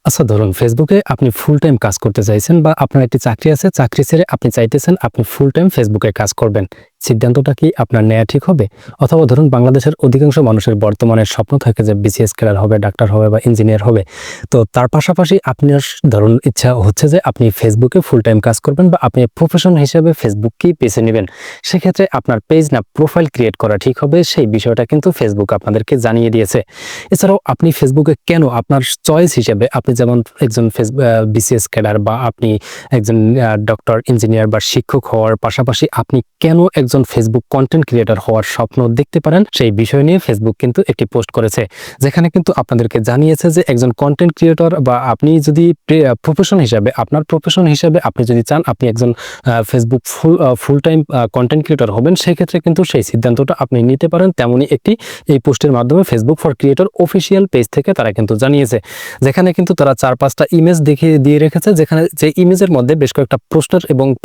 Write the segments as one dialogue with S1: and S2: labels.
S1: আচ্ছা ধরুন ফেসবুকে আপনি ফুল টাইম কাজ করতে চাইছেন বা আপনার একটি চাকরি আছে, চাকরি ছেড়ে আপনি চাইতেছেন আপনি ফুল টাইম ফেসবুকে কাজ করবেন। সিদ্ধান্তটা কি আপনার নেওয়া ঠিক হবে? অথবা ধরুন বাংলাদেশের অধিকাংশ মানুষের বর্তমানে স্বপ্ন থাকে যে বিসিএস ক্যাডার হবে, ডাক্তার হবে বা ইঞ্জিনিয়ার হবে। তো তার পাশাপাশি আপনার ধরুন ইচ্ছা হচ্ছে যে আপনি ফেসবুকে ফুল টাইম কাজ করবেন বা আপনি প্রফেশন হিসেবে ফেসবুককেই বেছে নেবেন। সেক্ষেত্রে আপনার পেজ না প্রোফাইল ক্রিয়েট করা ঠিক হবে, সেই বিষয়টা কিন্তু ফেসবুক আপনাদেরকে জানিয়ে দিয়েছে। এছাড়াও আপনি ফেসবুকে কেন আপনার চয়েস হিসেবে আপনি যেমন একজন বিসিএস ক্যাডার বা আপনি একজন ডক্টর, ইঞ্জিনিয়ার বা শিক্ষক হওয়ার পাশাপাশি আপনি কেন একজন ফেসবুক কন্টেন্ট ক্রিয়েটর হওয়ার স্বপ্ন দেখতে পারেন, সেই বিষয় নিয়ে ফেসবুক কিন্তু একটি পোস্ট করেছে, যেখানে কিন্তু আপনাদেরকে জানিয়েছে যে একজন কন্টেন্ট ক্রিয়েটর বা আপনি যদি প্রফেশন হিসাবে আপনার প্রফেশন হিসাবে আপনি যদি চান আপনি একজন Facebook full time content creator হবেন, সেক্ষেত্রে কিন্তু সেই সিদ্ধান্তটা আপনি নিতে পারেন। তেমনই একটি এই পোস্টের মাধ্যমে Facebook for creator official page থেকে তারা কিন্তু জানিয়েছে, যেখানে কিন্তু তারা 4-5টা ইমেজ দেখিয়ে দিয়ে রেখেছে, যেখানে যে ইমেজের মধ্যে বেশ কয়েকটা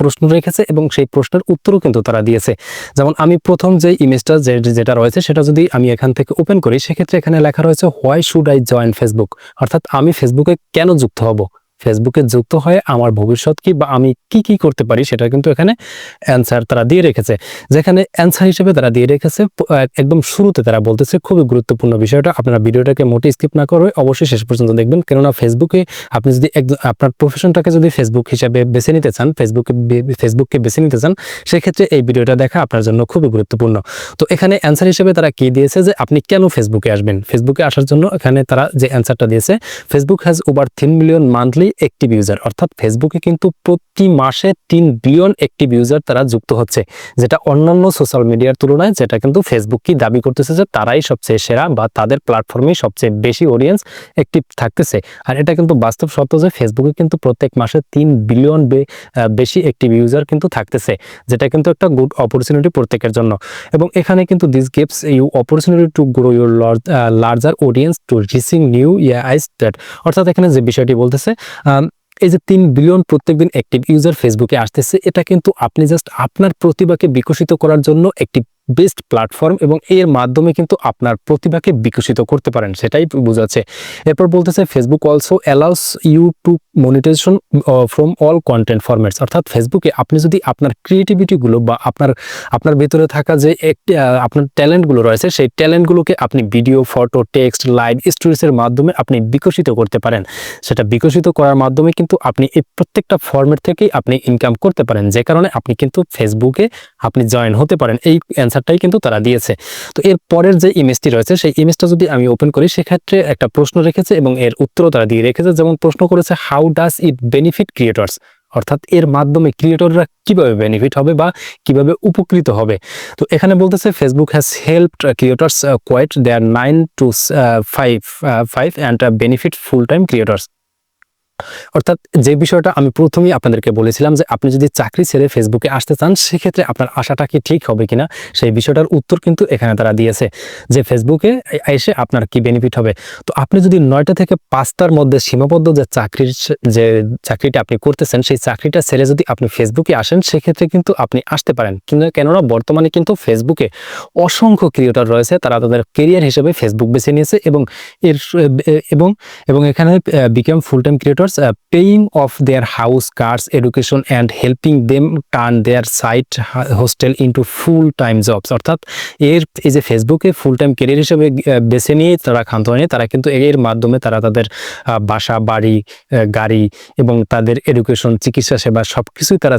S1: প্রশ্ন রেখেছে এবং সেই প্রশ্নের উত্তরও কিন্তু তারা দিয়েছে। যেমন আমি প্রথম যে ইমেজটা যেটা রয়েছে সেটা যদি আমি এখান থেকে ওপেন করি, সেক্ষেত্রে এখানে লেখা রয়েছে why should I join Facebook, অর্থাৎ আমি ফেসবুকে কেন যুক্ত হব, ফেসবুকে যুক্ত হয়ে আমার ভবিষ্যৎ কি বা আমি কি কি করতে পারি সেটা কিন্তু এখানে অ্যান্সার তারা দিয়ে রেখেছে। যেখানে অ্যান্সার হিসেবে তারা দিয়ে রেখেছে একদম শুরুতে তারা বলতেছে, খুবই গুরুত্বপূর্ণ বিষয়টা, আপনারা ভিডিওটাকে মোটেই স্কিপ না করে অবশ্যই শেষ পর্যন্ত দেখবেন। কেননা ফেসবুকে আপনি যদি আপনার প্রফেশনটাকে যদি ফেসবুক হিসাবে বেছে নিতে চান, ফেসবুককে বেছে নিতে চান, সেক্ষেত্রে এই ভিডিওটা দেখা আপনার জন্য খুবই গুরুত্বপূর্ণ। তো এখানে অ্যান্সার হিসেবে তারা কি দিয়েছে যে আপনি কেন ফেসবুকে আসবেন। ফেসবুকে আসার জন্য এখানে তারা যে অ্যান্সারটা দিয়েছে, Facebook has over 3 million monthly active user, অর্থাৎ ফেসবুকে কিন্তু প্রতি মাসে 3 বিলিয়ন অ্যাক্টিভ ইউজার তারা যুক্ত হচ্ছে, যেটা অন্যান্য সোশ্যাল মিডিয়ার তুলনায় যেটা কিন্তু ফেসবুক কি দাবি করতেছে যে তারাই সবচেয়ে সেরা বা তাদের প্ল্যাটফর্মেই সবচেয়ে বেশি অডিয়েন্স অ্যাক্টিভ থাকতেছে। আর এটা কিন্তু বাস্তব সত্য যে ফেসবুকে কিন্তু প্রত্যেক মাসে 3 বিলিয়ন বেশি অ্যাক্টিভ ইউজার কিন্তু থাকতেছে, যেটা কিন্তু একটা গুড অপরচুনিটি প্রত্যেকের জন্য। এবং এখানে কিন্তু this gives you opportunity to grow your larger audience to reaching new eyes that, অর্থাৎ এখানে যে বিষয়টি বলতেছে, এই যে 3 বিলিয়ন প্রত্যেকদিন অ্যাক্টিভ ইউজার ফেসবুকে আসতেছে, এটা কিন্তু আপনি জাস্ট আপনার প্রতিভাকে বিকশিত করার জন্য একটি বেস্ট প্ল্যাটফর্ম এবং এর মাধ্যমে কিন্তু আপনার প্রতিভাকে বিকশিত করতে পারেন, সেটাই বোঝাচ্ছে। এরপর বলতেছে Facebook also allows you to monetization from all content formats, অর্থাৎ ফেসবুকে আপনি যদি আপনার ক্রিয়েটিভিটিগুলো বা আপনার ভেতরে থাকা যে আপনার ট্যালেন্টগুলো রয়েছে, সেই ট্যালেন্টগুলোকে আপনি ভিডিও, ফটো, টেক্সট, লাইভ স্টোরিজের মাধ্যমে আপনি বিকশিত করতে পারেন। সেটা বিকশিত করার মাধ্যমে কিন্তু আপনি এই প্রত্যেকটা ফরম্যাট থেকেই আপনি ইনকাম করতে পারেন, যে কারণে আপনি কিন্তু ফেসবুকে আপনি জয়েন হতে পারেন। এই অ্যান্সারটাই কিন্তু তারা দিয়েছে। তো এর পরের যে ইমেজটি রয়েছে, সেই ইমেজটা যদি আমি ওপেন করি, সেক্ষেত্রে একটা প্রশ্ন রেখেছে এবং এর উত্তরও তারা দিয়ে রেখেছে। যেমন প্রশ্ন করেছে how does it benefit creators, অর্থাৎ এর মাধ্যমে ক্রিয়েটররা কিভাবে বেনিফিট হবে বা কিভাবে উপকৃত হবে। তো এখানে বলতেছে Facebook has helped creators quite their 9 to 5 and benefit full time creators, অর্থাৎ যে বিষয়টা আমি প্রথমেই আপনাদেরকে বলেছিলাম যে আপনি যদি চাকরি ছেড়ে ফেসবুকে আসতে চান, সেক্ষেত্রে আপনার আশাটা কি ঠিক হবে কিনা, সেই বিষয়টার উত্তর কিন্তু এখানে তারা দিয়েছে যে ফেসবুকে এসে আপনার কি বেনিফিট হবে। তো আপনি যদি 9টা থেকে 5টার মধ্যে সীমাবদ্ধ যে চাকরিটা আপনি করতেছেন, সেই চাকরিটা ছেড়ে যদি আপনি ফেসবুকে আসেন, সেক্ষেত্রে কিন্তু আপনি আসতে পারেন। কিন্তু কেননা বর্তমানে কিন্তু ফেসবুকে অসংখ্য ক্রিয়েটর রয়েছে, তারা তাদের কেরিয়ার হিসেবে ফেসবুক বেছে নিয়েছে এবং এর এবং এখানে become full time creator paying off their house, cars, education and helping them turn their side hostel into full-time jobs, অর্থাৎ এই যে ফেসবুকে ফুল টাইম ক্যারিয়ার হিসেবে বেছে নিয়ে তারা ক্ষান্ত হয়নি, তারা কিন্তু এর মাধ্যমে তারা তাদের বাসা, বাড়ি, গাড়ি এবং তাদের এডুকেশন, চিকিৎসা সেবা সবকিছুই তারা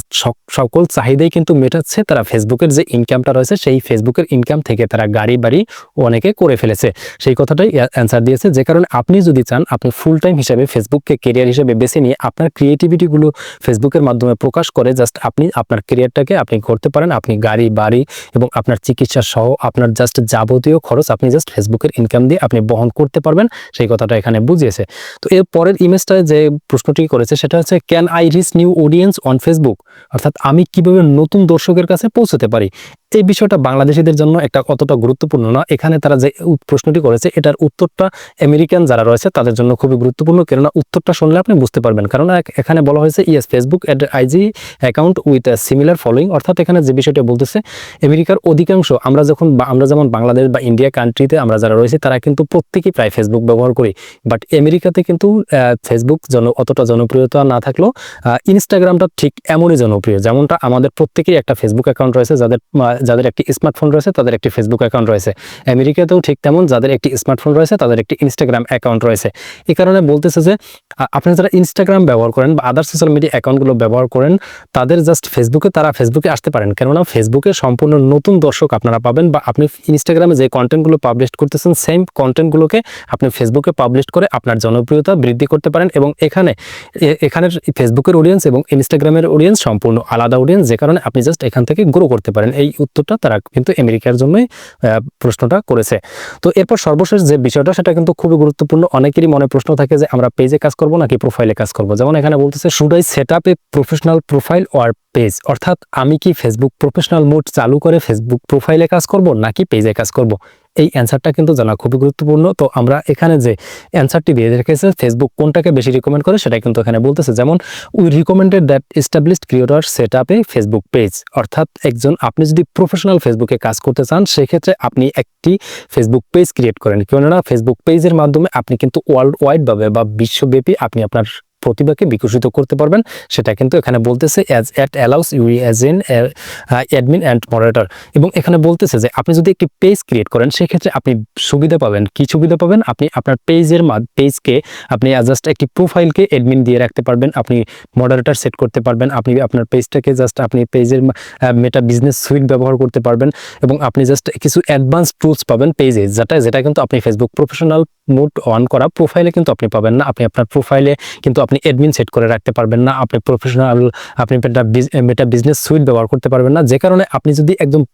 S1: সকল চাহিদাই কিন্তু মেটাচ্ছে। তারা ফেসবুকের যে ইনকামটা রয়েছে, সেই ফেসবুকের ইনকাম থেকে তারা গাড়ি বাড়ি অনেকে করে ফেলেছে, সেই কথাটাই অ্যান্সার দিয়েছে। যে কারণে আপনি যদি চান আপনি ফুল টাইম হিসেবে ফেসবুককে কেরিয়ার হিসেবে বেছে নিয়ে আপনার ক্রিয়েটিভিটিগুলো ফেসবুকের মাধ্যমে প্রকাশ করে জাস্ট আপনি আপনার ক্যারিয়ারটাকে আপনি করতে পারেন, আপনি গাড়ি বাড়ি এবং আপনার চিকিৎসা সহ আপনার জাস্ট যাবতীয় খরচ আপনি জাস্ট ফেসবুকের ইনকাম দিয়ে আপনি বহন করতে পারবেন, সেই কথাটা এখানে বুঝিয়েছে। তো এর পরের ইমেজটা যে প্রশ্নটি করেছে সেটা হচ্ছে can I reach new audience on Facebook, অর্থাৎ আমি কিভাবে নতুন দর্শকের কাছে পৌঁছতে পারি। এই বিষয়টা বাংলাদেশিদের জন্য একটা অতটা গুরুত্বপূর্ণ না। এখানে তারা যে প্রশ্নটি করেছে এটার উত্তরটা আমেরিকান যারা রয়েছে তাদের জন্য খুবই গুরুত্বপূর্ণ, কেননা উত্তরটা শুনলে আপনি বুঝতে পারবেন। কারণ এখানে বলা হয়েছে yes Facebook IG account with similar following, অর্থাৎ এখানে যে বিষয়টা বলতেছে আমেরিকার অধিকাংশ আমরা যেমন বাংলাদেশ বা ইন্ডিয়া কান্ট্রিতে আমরা যারা রয়েছে তারা কিন্তু প্রত্যেকেই প্রায় ফেসবুক ব্যবহার করি, বাট আমেরিকাতে কিন্তু ফেসবুক অতটা জনপ্রিয়তা না থাকলেও ইনস্টাগ্রামটা ঠিক এমনই জনপ্রিয়। যেমনটা আমাদের প্রত্যেকেই একটা ফেসবুক অ্যাকাউন্ট রয়েছে, যাদের একটি স্মার্টফোন রয়েছে তাদের একটি ফেসবুক অ্যাকাউন্ট রয়েছে। আমেরিকাতেও ঠিক তেমন যাদের একটি স্মার্টফোন রয়েছে তাদের একটি ইনস্টাগ্রাম অ্যাকাউন্ট রয়েছে। এই কারণে বলতেছে যে আপনি যারা ইনস্টাগ্রাম ব্যবহার করেন বা আদার সোশ্যাল মিডিয়া অ্যাকাউন্টগুলো ব্যবহার করেন তাদের জাস্ট তারা ফেসবুকে আসতে পারেন, কেননা ফেসবুকে সম্পূর্ণ নতুন দর্শক আপনারা পাবেন, বা আপনি ইনস্টাগ্রামে যে কন্টেন্টগুলো পাবলিশ করতেছেন সেম কন্টেন্টগুলোকে আপনি ফেসবুকে পাবলিশ করে আপনার জনপ্রিয়তা বৃদ্ধি করতে পারেন। এবং এখানের ফেসবুকের অডিয়েন্স এবং ইনস্টাগ্রামের অডিয়েন্স সম্পূর্ণ আলাদা অডিয়েন্স, যে কারণে আপনি জাস্ট এখান থেকে গ্রো করতে পারেন। এই উত্তরটা তারা কিন্তু আমেরিকার জন্যই প্রশ্নটা করেছে। তো এরপর সর্বশেষ যে বিষয়টা সেটা কিন্তু খুবই গুরুত্বপূর্ণ। অনেকেরই মনে প্রশ্ন থাকে যে আমরা পেজে কাজ করব নাকি প্রোফাইলে কাজ করব। যেমন এখানে বলতেছে should I set up a professional profile or page, অর্থাৎ আমি কি ফেসবুক প্রফেশনাল মোড চালু করে ফেসবুক প্রোফাইলে কাজ করব নাকি পেজে কাজ করব। এই অ্যান্সারটা কিন্তু জানা খুবই গুরুত্বপূর্ণ। তো আমরা এখানে যে অ্যান্সারটি দিয়ে রেখেছে ফেসবুক কোনটাকে বেশি রিকমেন্ড করে সেটা কিন্তু এখানে বলতেছে। যেমন we recommended that established creator set up A Facebook page, অর্থাৎ আপনি যদি প্রফেশনাল ফেসবুকে কাজ করতে চান সেক্ষেত্রে আপনি একটি ফেসবুক পেজ ক্রিয়েট করেন, কেননা ফেসবুক পেজের মাধ্যমে আপনি কিন্তু ওয়ার্ল্ড ওয়াইড ভাবে বা বিশ্বব্যাপী আপনি আপনার প্রতিভাকে বিকশিত করতে পারবেন। সেটা কিন্তু এখানে বলতেছে at allows you as an admin and moderator. এবং এখানে বলতেছে যে আপনি যদি একটি পেজ ক্রিয়েট করেন সেক্ষেত্রে আপনি সুবিধা পাবেন। কি সুবিধা পাবেন? আপনি আপনার পেজকে আপনি জাস্ট একটি প্রোফাইলকে অ্যাডমিন দিয়ে রাখতে পারবেন, আপনি মডারেটর সেট করতে পারবেন, আপনি আপনার পেজটাকে জাস্ট আপনি পেজের মেটা বিজনেস সুইট ব্যবহার করতে পারবেন, এবং আপনি জাস্ট কিছু অ্যাডভান্স টুলস পাবেন পেজে, যেটা কিন্তু আপনি ফেসবুক প্রফেশনাল মোড অন করা প্রোফাইলে কিন্তু আপনি পাবেন না। আপনি আপনার প্রোফাইলে কিন্তু আপনি অ্যাডমিন সেট করে রাখতে পারবেন না, আপনি মেটা বিজনেস সুইট ব্যবহার করতে পারবেন না। যে কারণে আপনি যদি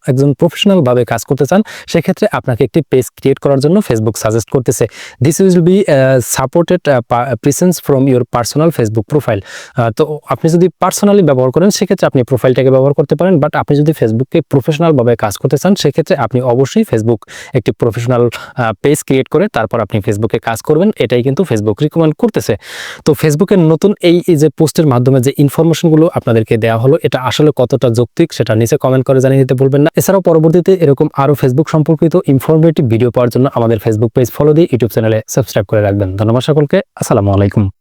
S1: একজন প্রফেশনাল ভাবে কাজ করতে চান সেক্ষেত্রে আপনাকে একটি পেজ ক্রিয়েট করার জন্য ফেসবুক সাজেস্ট করতেছে this will be supported presence from your personal Facebook profile. তো আপনি যদি পার্সোনালি ব্যবহার করেন সেক্ষেত্রে আপনি প্রোফাইলটাকে ব্যবহার করতে পারেন, বাট আপনি যদি ফেসবুককে প্রফেশনাল ভাবে কাজ করতে চান সেক্ষেত্রে আপনি অবশ্যই ফেসবুক একটি প্রফেশনাল পেজ ক্রিয়েট করে তারপর আপনি ফেসবুকে কাজ করবেন। এটাই কিন্তু ফেসবুক রিকমেন্ড করতেছে। তো ফেসবুকের নতুন এই যে পোস্টের মাধ্যমে যে ইনফরমেশনগুলো আপনাদেরকে দেওয়া হলো এটা আসলে কতটা যৌক্তিক সেটা নিচে কমেন্ট করে জানিয়ে দিতে ভুলবেন না। এছাড়াও পরবর্তীতে এরকম আরো ফেসবুক সম্পর্কিত ইনফরমেটিভ ভিডিও পাওয়ার জন্য আমাদের ফেসবুক পেজ ফলো দিয়ে ইউটিউব চ্যানেলে সাবস্ক্রাইব করে রাখবেন। ধন্যবাদ সকলকে। আসসালামু আলাইকুম।